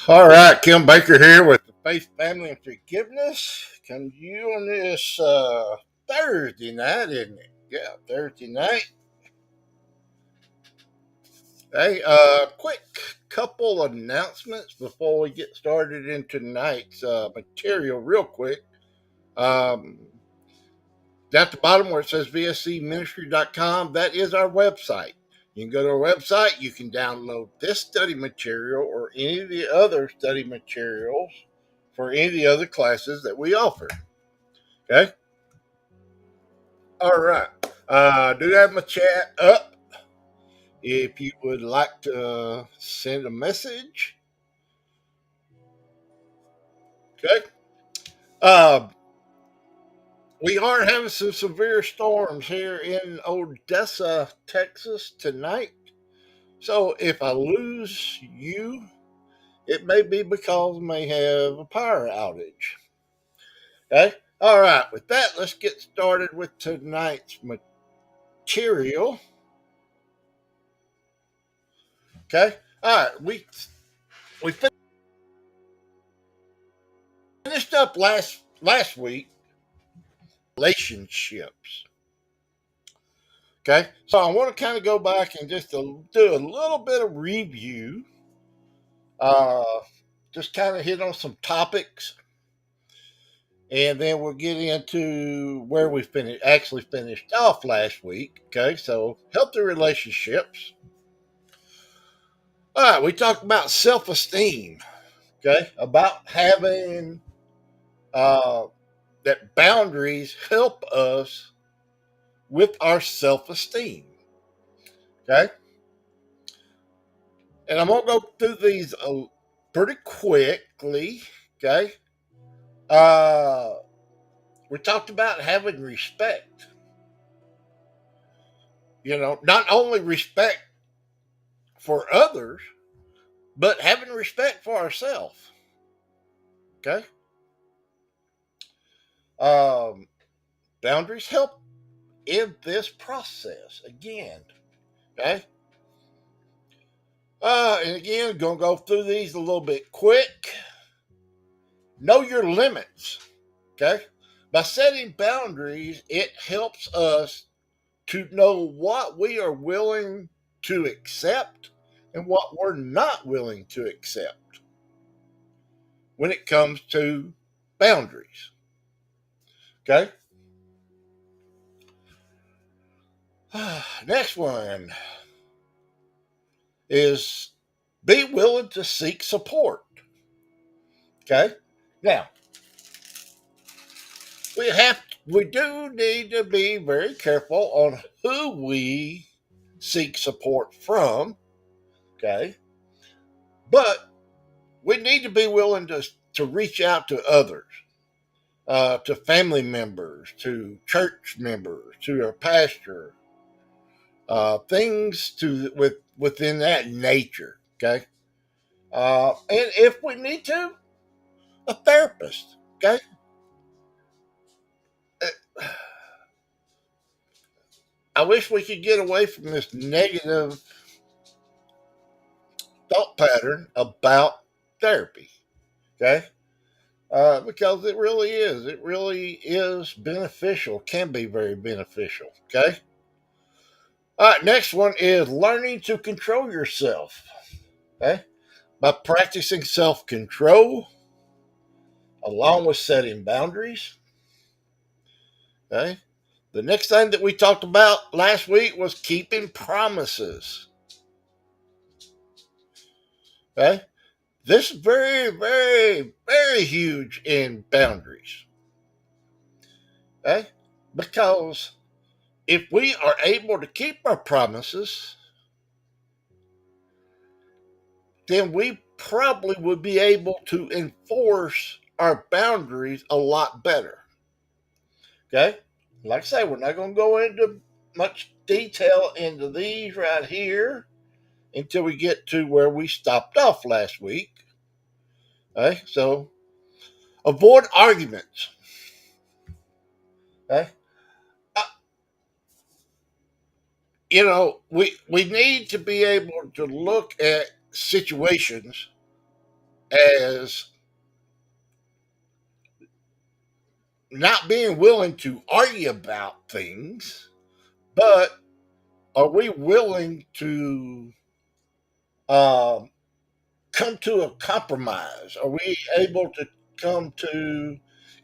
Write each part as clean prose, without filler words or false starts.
All right, Kim Baker here with the Faith, Family, and Forgiveness. Come to you on this Thursday night, isn't it? Yeah, Thursday night. Hey, quick couple announcements before we get started in tonight's material, real quick. Um, Down at the bottom where it says vscministry.com, that is our website. You can go to our website, you can download this study material or any of the other study materials for any of the other classes that we offer. Okay? All right. Do have my chat up if you would like to send a message. Okay? Uh, we are having some severe storms here in Odessa, Texas tonight. So if I lose you, it may be because I may have a power outage. Okay? All right. With that, let's get started with tonight's material. Okay? All right. We finished up last week relationships. Okay? So I want to kind of go back and just do a little bit of review. Uh just kind of hit on some topics and then we'll get into where we finished off last week. Okay, so healthy relationships. All right, we talked about self-esteem. Okay, about having uh, that boundaries help us with our self-esteem. Okay, and I'm gonna go through these pretty quickly. Okay, uh, we talked about having respect. Not only respect for others, but having respect for ourselves. Okay. Um, Boundaries help in this process again. Okay. And again, gonna go through these a little bit quick. Know your limits. Okay. By setting boundaries, it helps us to know what we are willing to accept and what we're not willing to accept when it comes to boundaries. Okay. Next one is be willing to seek support. Okay. Now, we do need to be very careful on who we seek support from. Okay. But we need to be willing to reach out to others, to family members, to church members, to our pastor, things within that nature. Okay. And if we need to, a therapist. Okay. I wish we could get away from this negative thought pattern about therapy. Okay. Because it really is beneficial, can be very beneficial. Okay. All right. Next one is learning to control yourself. Okay. By practicing self control along with setting boundaries. Okay. The next thing that we talked about last week was keeping promises. Okay. This is very, very, very huge in boundaries. Okay. Because if we are able to keep our promises, then we probably would be able to enforce our boundaries a lot better. Okay. Like I say, we're not going to go into much detail into these right here until we get to where we stopped off last week. Okay. So avoid arguments. Okay. Uh, we need to be able to look at situations as not being willing to argue about things, but are we willing to um, come to a compromise? Are we able to come to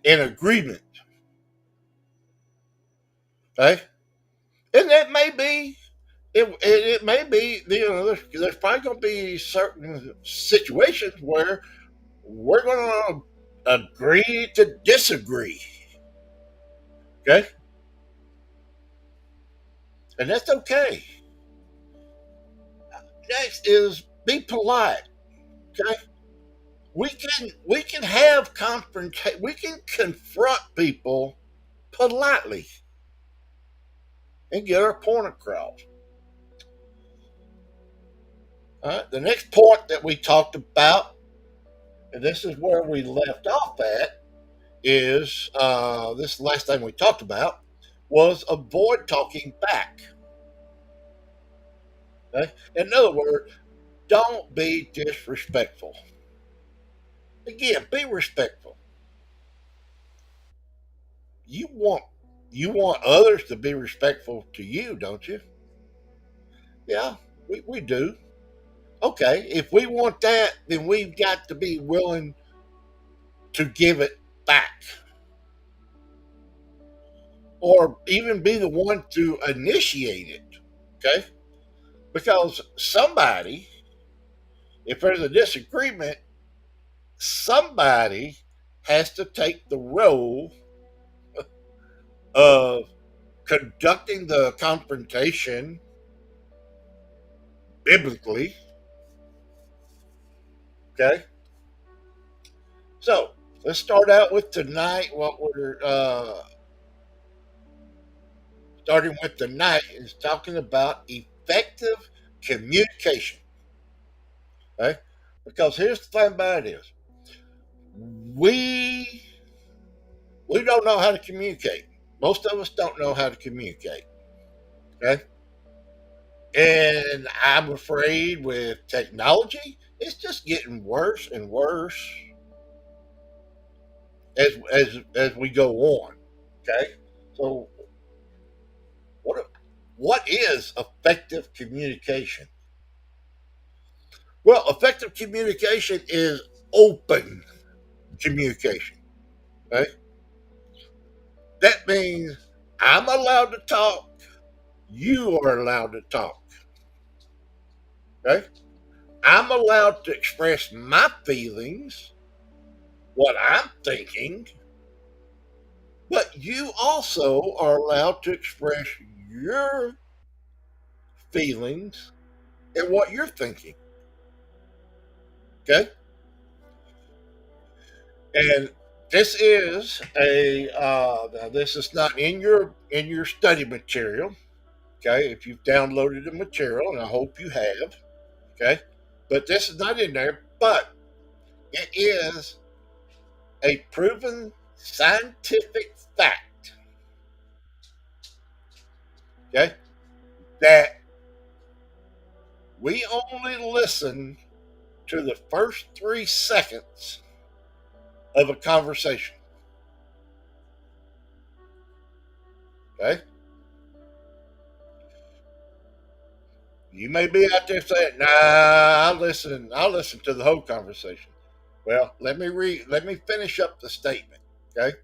an agreement? Okay, and that may be it may be, there's probably going to be certain situations where we're going to agree to disagree. Okay, and that's okay. Next is be polite. Okay, we can have confrontation. We can confront people politely and get our point across. All right. The next point that we talked about, and this is where we left off at, is this last thing we talked about was avoid talking back. Okay? In other words, don't be disrespectful. Again, be respectful. You want you want others to be respectful to you, don't you? Yeah, we do. Okay, if we want that, then we've got to be willing to give it back, or even be the one to initiate it. Okay, because somebody, if there's a disagreement, somebody has to take the role of conducting the confrontation biblically. Okay, so let's start out with tonight. What we're starting with tonight is talking about effective communication. Okay, because here's the thing about it is we we don't know how to communicate. Most of us don't know how to communicate. Okay, and I'm afraid with technology, it's just getting worse and worse as we go on. Okay, so what what is effective communication? Well, effective communication is open communication. Okay, that means I'm allowed to talk. You are allowed to talk. Okay, I'm allowed to express my feelings, what I'm thinking, but you also are allowed to express your feelings and what you're thinking. Okay, and this is a now this is not in your study material. Okay, if you've downloaded the material, and I hope you have. Okay, but this is not in there. But it is a proven scientific fact. Okay, that we only listen to the first 3 seconds of a conversation. Okay, you may be out there saying, "Nah, I'll listen to the whole conversation." Well, let me finish up the statement. Okay,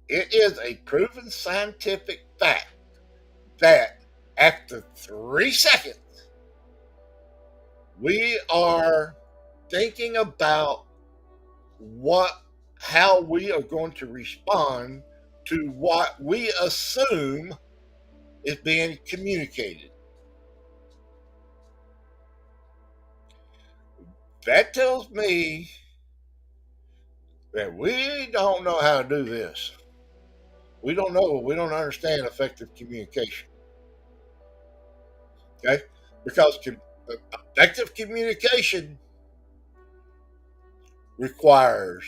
it is a proven scientific fact that after 3 seconds, we are thinking about what how we are going to respond to what we assume is being communicated. That tells me that we don't know how to do this. We don't know. We don't understand effective communication. Okay, because effective communication requires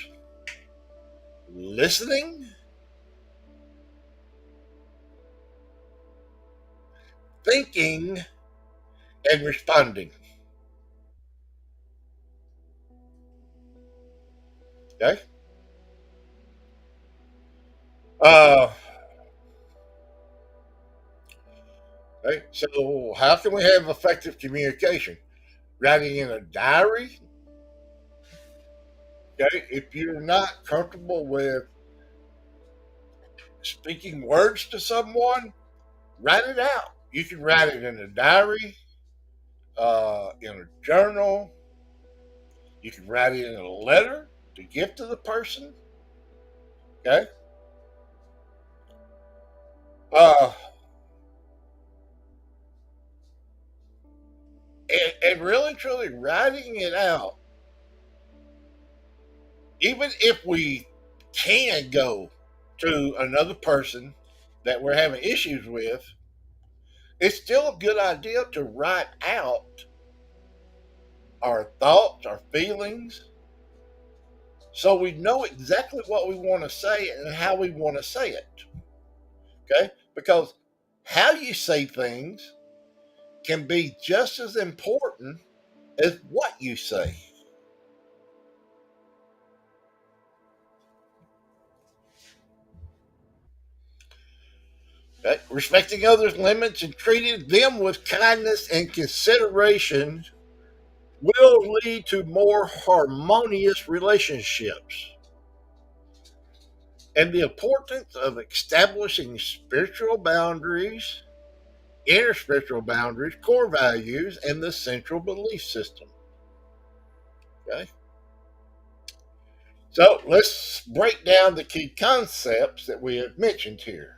listening, thinking, and responding. Okay. Uh, okay. So, how can we have effective communication? Writing in a diary. Okay. If you're not comfortable with speaking words to someone, write it out. You can write it in a diary, in a journal. You can write it in a letter to give to the person. Okay. Uh, and really, truly writing it out, even if we can go to another person that we're having issues with, it's still a good idea to write out our thoughts, our feelings, so we know exactly what we want to say and how we want to say it. Okay? Because how you say things can be just as important as what you say. Okay? Respecting others' limits and treating them with kindness and consideration will lead to more harmonious relationships. And the importance of establishing spiritual boundaries, inner spiritual boundaries, core values, and the central belief system. Okay. So let's break down the key concepts that we have mentioned here.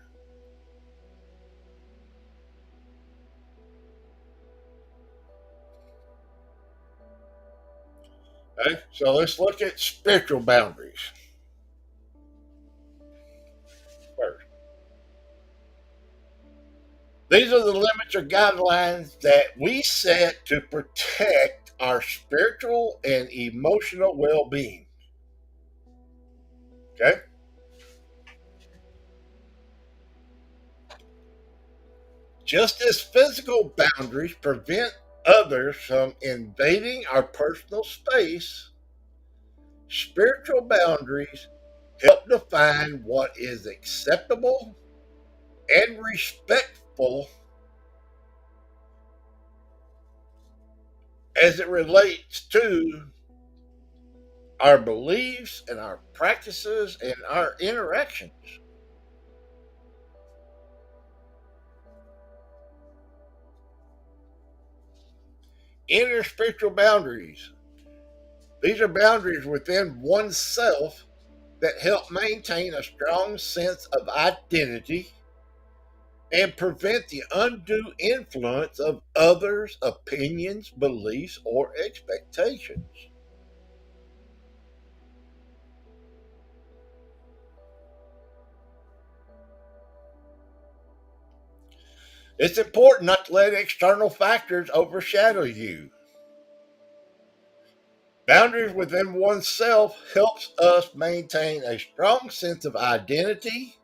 Okay. So let's look at spiritual boundaries first. These are the limits or guidelines that we set to protect our spiritual and emotional well being. Okay. Just as physical boundaries prevent others from invading our personal space, spiritual boundaries help define what is acceptable and respectful as it relates to our beliefs and our practices and our interactions. Inner spiritual boundaries. These are boundaries within oneself that help maintain a strong sense of identity and prevent the undue influence of others' opinions, beliefs, or expectations. It's important not to let external factors overshadow you. Boundaries within oneself helps us maintain a strong sense of identity.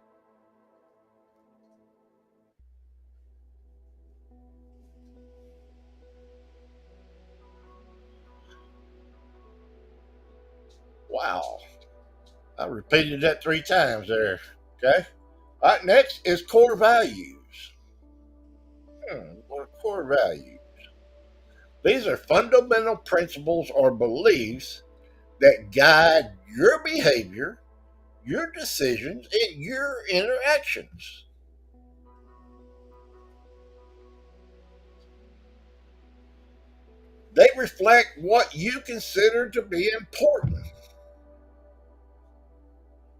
Wow, I repeated that 3 times there. Okay. All right, next is core values. What are core values? These are fundamental principles or beliefs that guide your behavior, your decisions, and your interactions. They reflect what you consider to be important.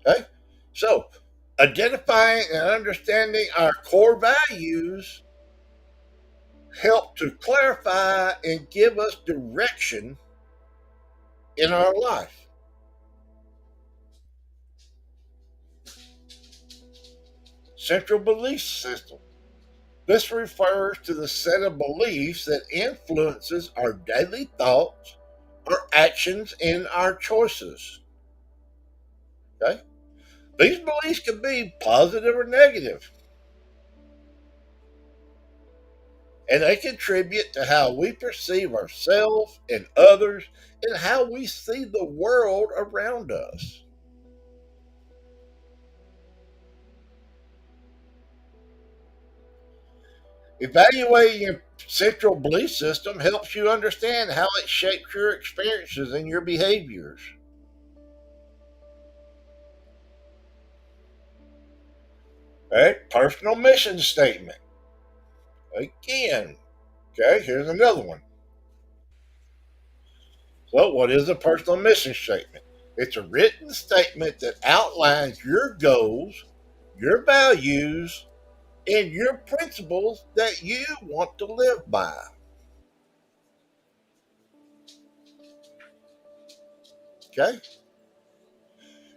Okay? So, identifying and understanding our core values help to clarify and give us direction in our life. Central belief system. This refers to the set of beliefs that influences our daily thoughts, our actions, and our choices. Okay? These beliefs can be positive or negative. and they contribute to how we perceive ourselves and others and how we see the world around us. Evaluating your central belief system helps you understand how it shapes your experiences and your behaviors. Okay, personal mission statement. Again, okay, here's another one. So, what is a personal mission statement? It's a written statement that outlines your goals, your values, and your principles that you want to live by. Okay?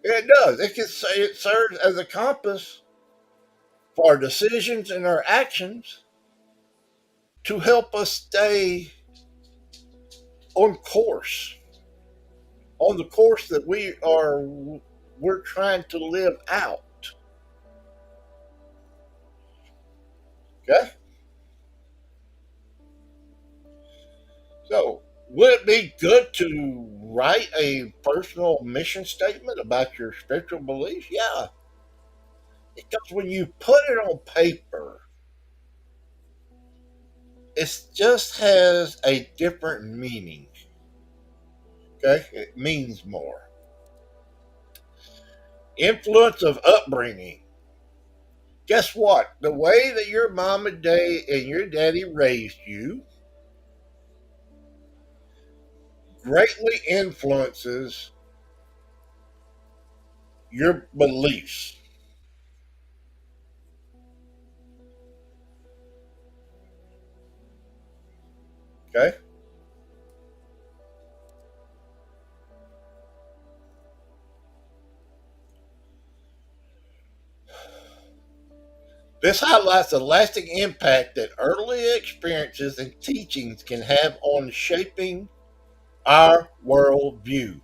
It does. It can say it serves as a compass for our decisions and our actions to help us stay on course, on the course that we're trying to live out. Okay? So, would it be good to write a personal mission statement about your spiritual beliefs? Yeah, because when you put it on paper, it just has a different meaning. Okay, it means more. Influence of upbringing. Guess what? The way that your mom and dad and your daddy raised you greatly influences your beliefs. Okay, this highlights the lasting impact that early experiences and teachings can have on shaping our worldview.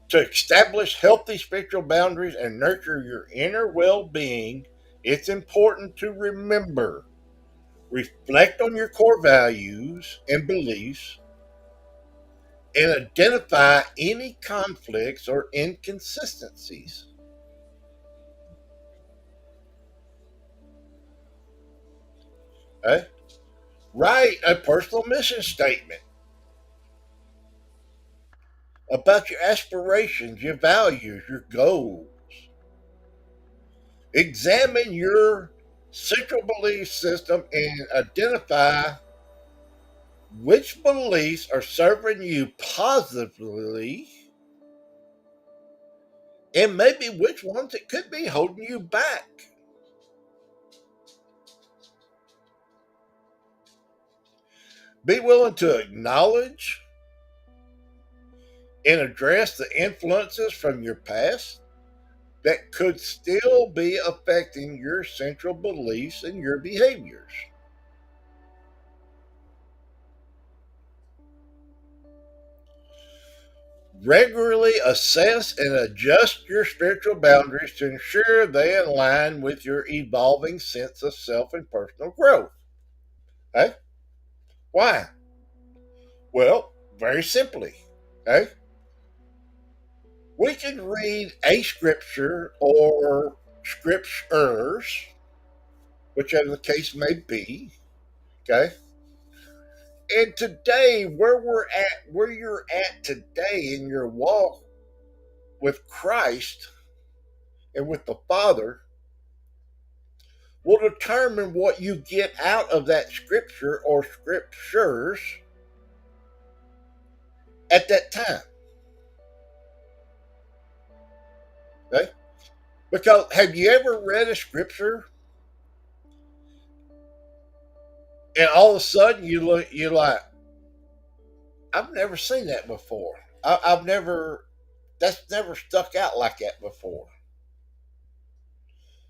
To establish healthy spiritual boundaries and nurture your inner well being, it's important to remember, reflect on your core values and beliefs, and identify any conflicts or inconsistencies. Okay? Write a personal mission statement about your aspirations, your values, your goals. Examine your central belief system and identify which beliefs are serving you positively and maybe which ones it could be holding you back. Be willing to acknowledge and address the influences from your past that could still be affecting your central beliefs and your behaviors. Regularly assess and adjust your spiritual boundaries to ensure they align with your evolving sense of self and personal growth. Okay? Why? Well, very simply. Okay? We can read a scripture or scriptures, whichever the case may be. Okay? And today, where you're at today in your walk with Christ and with the Father, will determine what you get out of that scripture or scriptures at that time. Okay? Because have you ever read a scripture and all of a sudden you're like, I've never seen that before. I've never that's never stuck out like that before.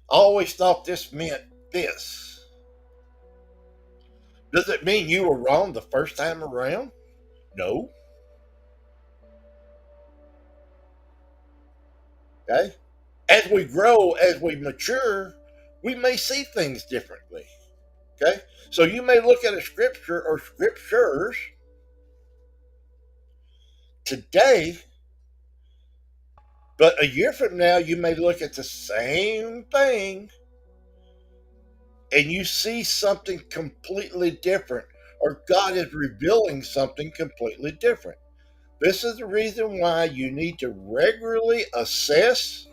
I always thought this meant this. Does it mean you were wrong the first time around? No. Okay. As we grow, as we mature, we may see things differently. Okay? So you may look at a scripture or scriptures today, but a year from now, you may look at the same thing and you see something completely different, or God is revealing something completely different. This is the reason why you need to regularly assess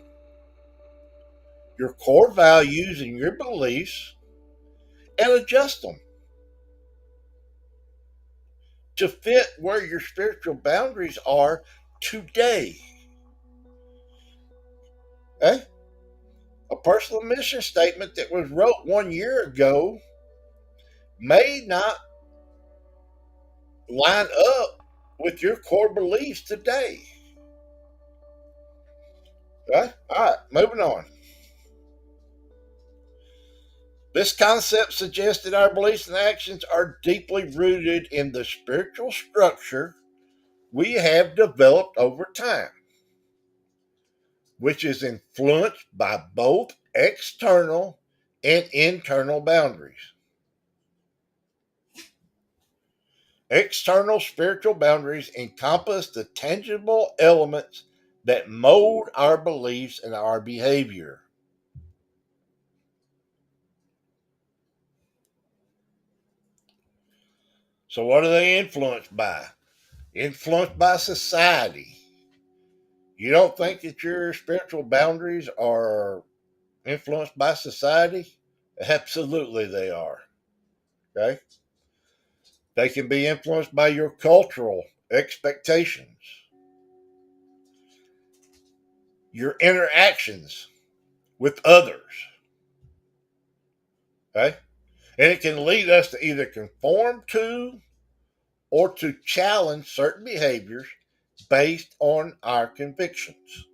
your core values and your beliefs and adjust them to fit where your spiritual boundaries are today. Okay? A personal mission statement that was wrote 1 year ago may not line up with your core beliefs today. Okay? All right, moving on. This concept suggests that our beliefs and actions are deeply rooted in the spiritual structure we have developed over time, which is influenced by both external and internal boundaries. External spiritual boundaries encompass the tangible elements that mold our beliefs and our behavior. So, what are they influenced by? Influenced by society. You don't think that your spiritual boundaries are influenced by society? Absolutely, they are. Okay? They can be influenced by your cultural expectations, your interactions with others. Okay? And it can lead us to either conform to or to challenge certain behaviors based on our convictions.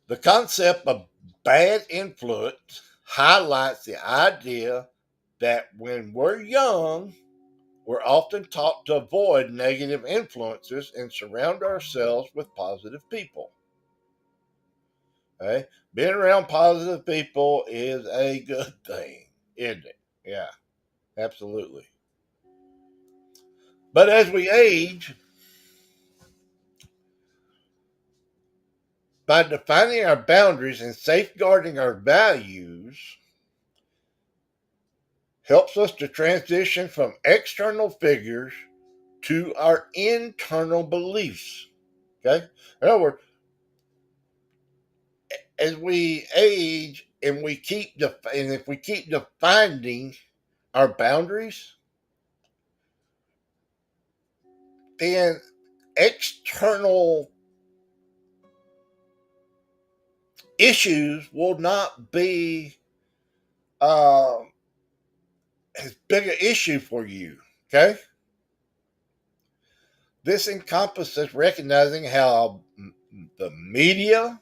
The concept of bad influence highlights the idea that when we're young, we're often taught to avoid negative influences and surround ourselves with positive people. Okay? Being around positive people is a good thing, isn't it? Yeah, absolutely. But as we age, by defining our boundaries and safeguarding our values, helps us to transition from external figures to our internal beliefs. Okay? In other words, as we age and and if we keep defining our boundaries, then external issues will not be uh, as big an issue for you. Okay, this encompasses recognizing how the media,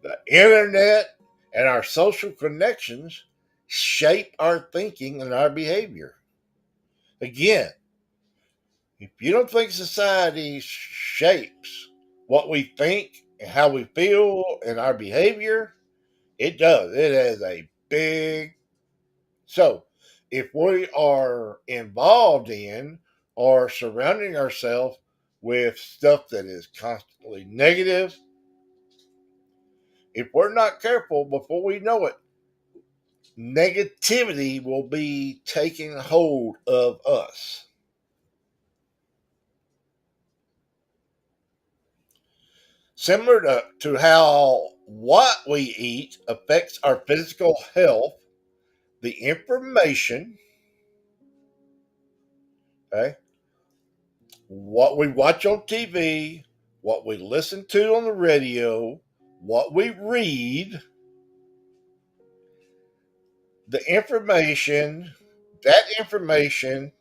the internet, and our social connections shape our thinking and our behavior. Again, if you don't think society shapes what we think and how we feel and our behavior, it does. It has a big. So, if we are involved in or surrounding ourselves with stuff that is constantly negative, if we're not careful before we know it, negativity will be taking hold of us. Similar to how what we eat affects our physical health, the information, okay, what we watch on TV, what we listen to on the radio, what we read, the information, that information,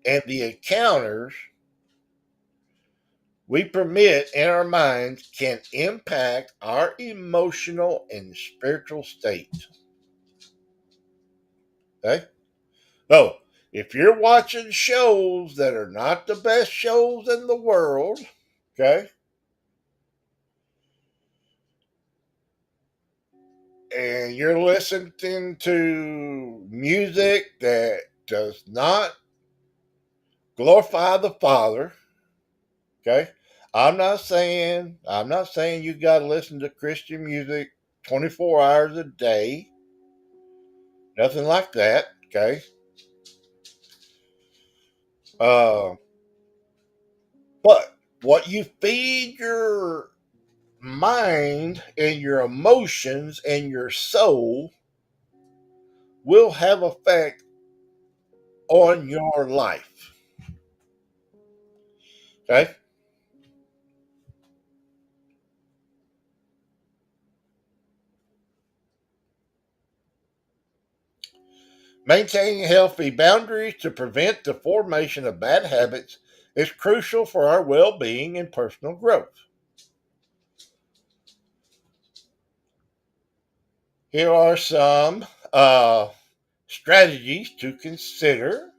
and the encounters we permit in our minds can impact our emotional and spiritual state. Okay? So, if you're watching shows that are not the best shows in the world, okay, and you're listening to music that does not glorify the Father, okay? I'm not saying you got to listen to Christian music 24 hours a day. Nothing like that, okay? Uh, but what you feed your mind and your emotions and your soul will have effect on your life. Okay? Maintaining healthy boundaries to prevent the formation of bad habits is crucial for our well being and personal growth. Here are some strategies to consider.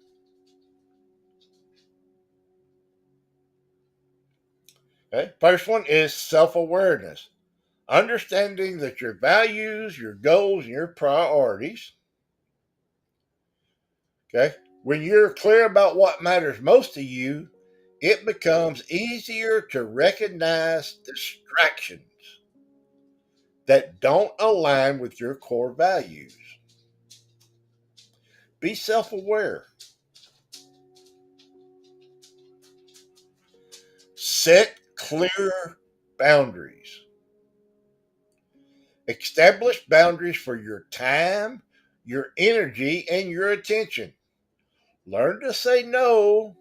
Okay? First one is self awareness, understanding that your values, your goals, and your priorities. Okay? When you're clear about what matters most to you, it becomes easier to recognize distractions that don't align with your core values. Be self aware. Set clear boundaries. Establish boundaries for your time, your energy, and your attention. Learn to say no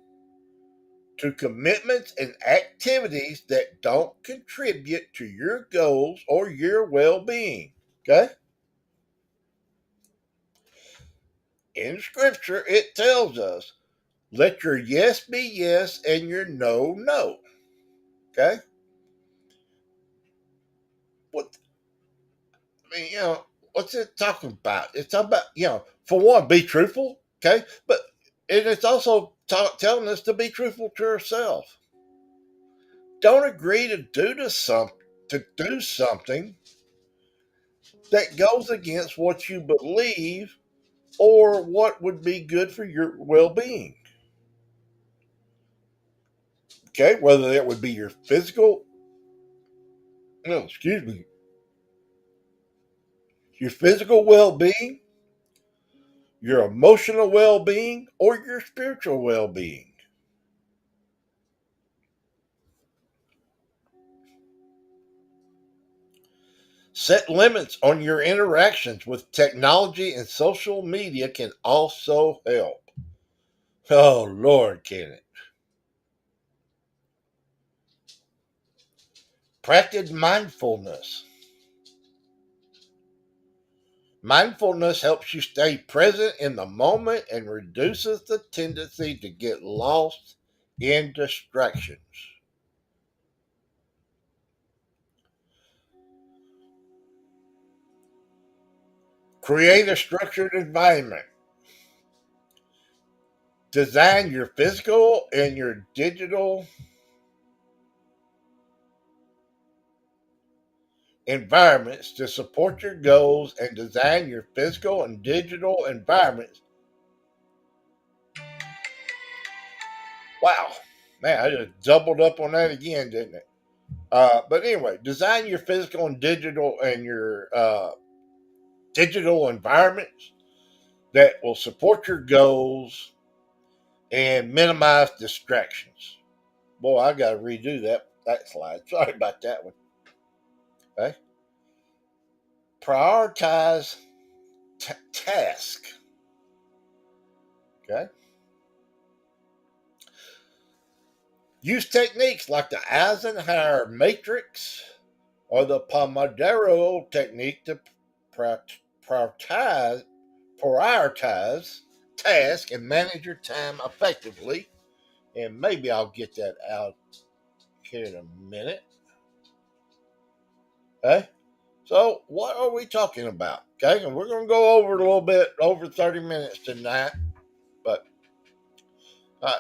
to commitments and activities that don't contribute to your goals or your well being. Okay? In scripture, it tells us let your yes be yes and your no, no. Okay? What, I mean, what's it talking about? It's talking about, for one, be truthful. Okay? But and it's also telling us to be truthful to ourselves. Don't agree to do something that goes against what you believe or what would be good for your well-being. Okay, whether that would be your physical, no, excuse me, your physical well-being, your emotional well-being, or your spiritual well-being. Set limits on your interactions with technology and social media can also help. Oh Lord, can it? Practice mindfulness. Mindfulness helps you stay present in the moment and reduces the tendency to get lost in distractions. Create a structured environment. Design your physical and your digital environments to support your goals and design your physical and digital environments. Wow, man, I just doubled up on that again, didn't it? But anyway, design your physical and your digital environments that will support your goals and minimize distractions. Boy, I got to redo that slide. Sorry about that one. Okay, prioritize task. Okay, use techniques like the Eisenhower matrix or the Pomodoro technique to prioritize prioritize task and manage your time effectively. And maybe I'll get that out here in a minute. Okay. So, what are we talking about? Okay. And we're going to go over a little bit, over 30 minutes tonight. But uh,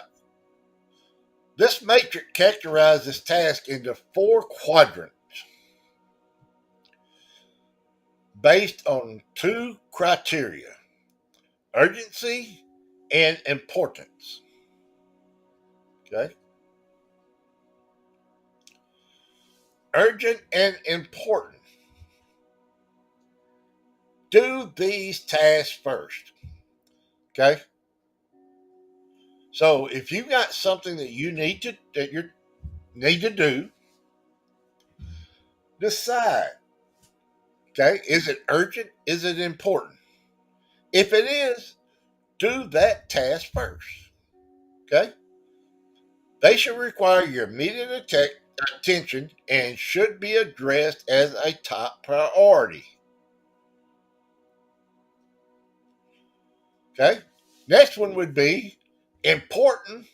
this matrix characterizes tasks into four quadrants. based on two criteria: urgency and importance. Okay? Urgent and important. Do these tasks first. Okay? So if you got something that you need to do, decide. Okay? Is it urgent? Is it important? If it is, do that task first. Okay? They should require your immediate attention and should be addressed as a top priority. Okay? Next one would be important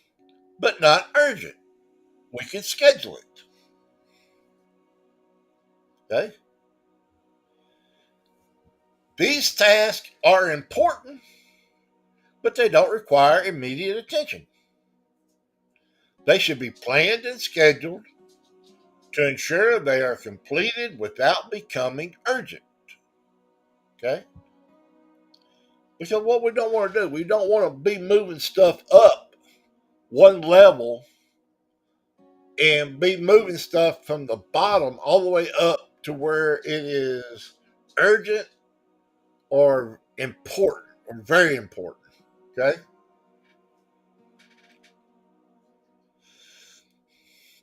but not urgent. We can schedule it. Okay? These tasks are important, but they don't require immediate attention. They should be planned and scheduled to ensure they are completed without becoming urgent. Okay? Because what we don't want to do, we don't want to be moving stuff up one level and be moving stuff from the bottom all the way up to where it is urgent or important or very important. Okay?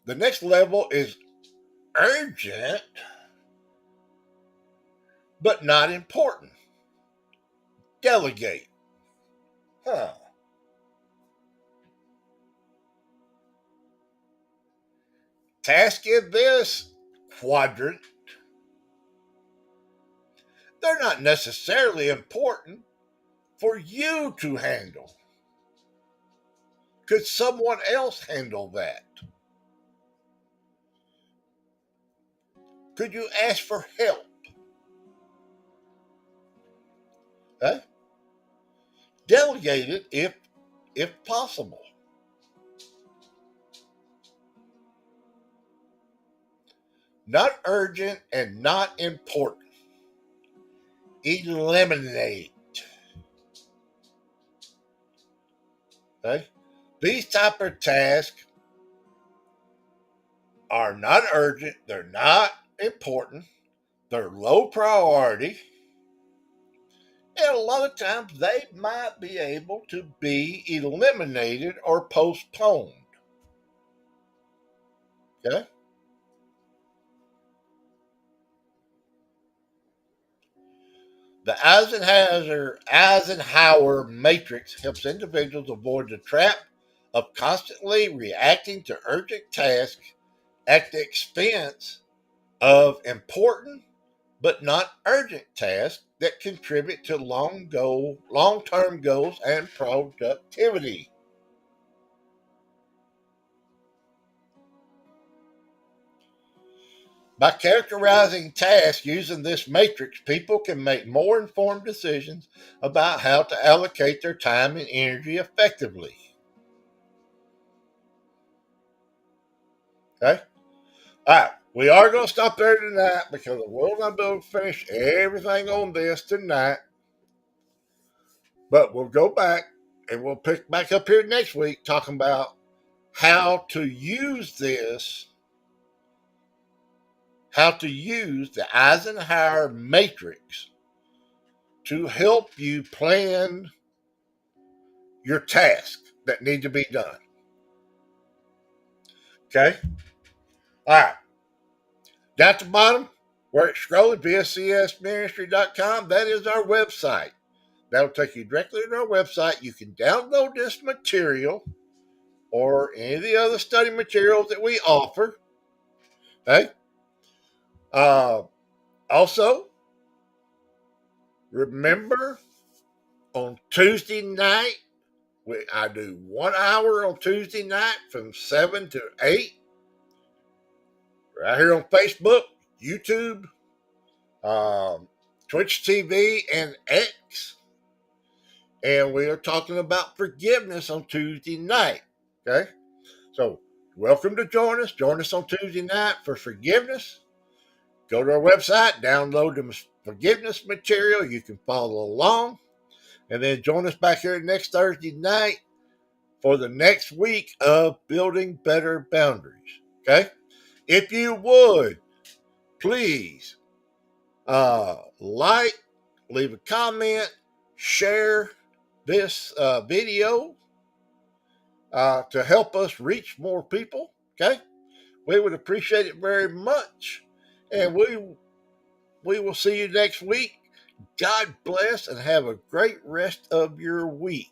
The next level is urgent but not important. Delegate. Huh. Task in this quadrant, they're not necessarily important for you to handle. Could someone else handle that? Could you ask for help? Okay? Delegate it if possible. Not urgent and not important. Eliminate. Okay? These type of tasks are not urgent, they're not important, they're low priority, and a lot of times they might be able to be eliminated or postponed. Okay? The Eisenhower matrix helps individuals avoid the trap of constantly reacting to urgent tasks at the expense of important but not urgent tasks that contribute to long-term goals and productivity. By characterizing tasks using this matrix, people can make more informed decisions about how to allocate their time and energy effectively. Okay? All right. We are going to stop there tonight because we're not be able to finish everything on this tonight. But we'll go back and we'll pick back up here next week talking about how to use the Eisenhower matrix to help you plan your tasks that need to be done. Okay? All right. Down at the bottom, where it's scrolling, vscsministry.com, that is our website. That'll take you directly to our website. You can download this material or any of the other study materials that we offer. Okay? Uh, Also, remember on Tuesday night, I do 1 hour on Tuesday night from 7 to 8 right here on Facebook, YouTube, Twitch TV, and X. And we are talking about forgiveness on Tuesday night. Okay? So, welcome to join us. Join us on Tuesday night for forgiveness. Go to our website, download the forgiveness material. You can follow along, and then join us back here next Thursday night for the next week of Building Better Boundaries. Okay? If you would, please like, leave a comment, share this video to help us reach more people. Okay? We would appreciate it very much. And we will see you next week. God bless and have a great rest of your week.